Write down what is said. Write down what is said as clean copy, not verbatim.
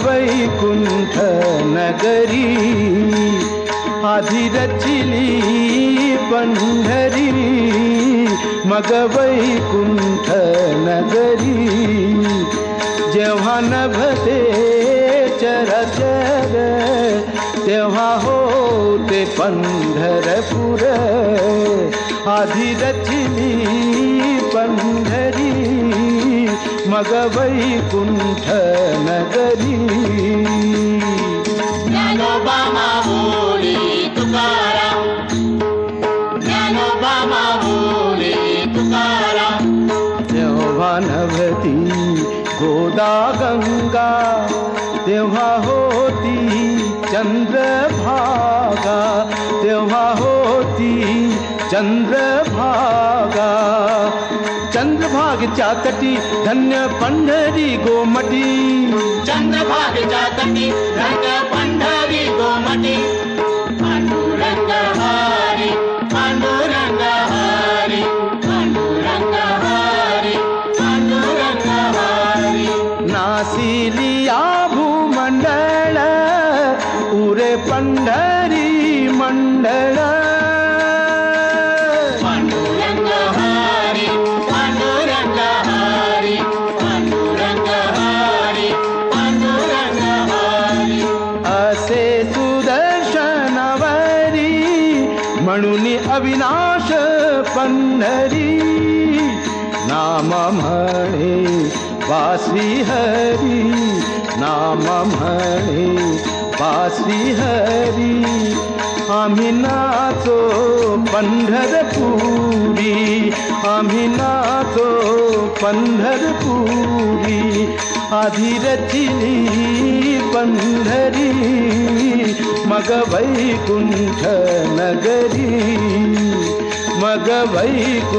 वैकुंठ नगरी आधी रचिली पंढरी मग वैकुंठ नगरी जेव्हा नभते चराचर तेव्हा होते पंढरपूर आधी रचिली पंढरी मग वैकुंठ नगरी ज्ञानोबा माऊली तुकाराम ज्ञानोबा माऊली तुकाराम तेव्हा नभती गोदा गंगा तेव्हा होती चंद्रभागा तेव्हा होती चंद्रभागा चंद्रभागेच्या तटी धन्य पंढरी गोमटी चंद्रभागेच्या तटी धन्य पंढरी गोमटी पांडुरंग हरी पांडुरंग हरी पांडुरंग हरी पांडुरंग हरी नासिलिया भूमंडळ उरे पंढरी मंडळ पांडुरंग हरी पांडुरंग हरी पांडुरंग हरी पांडुरंग हरी असे सुदर्शनवरी म्हणून अविनाश पंढरी नाम म्हणे वासी हरी नाम म्हणे वासी हरी आम्ही नाचो पंढरपुरी आम्ही नाचो पंढरपुरी आधी रचिली पंढरी मग वैकुंठ नगरी मग वैकुंठ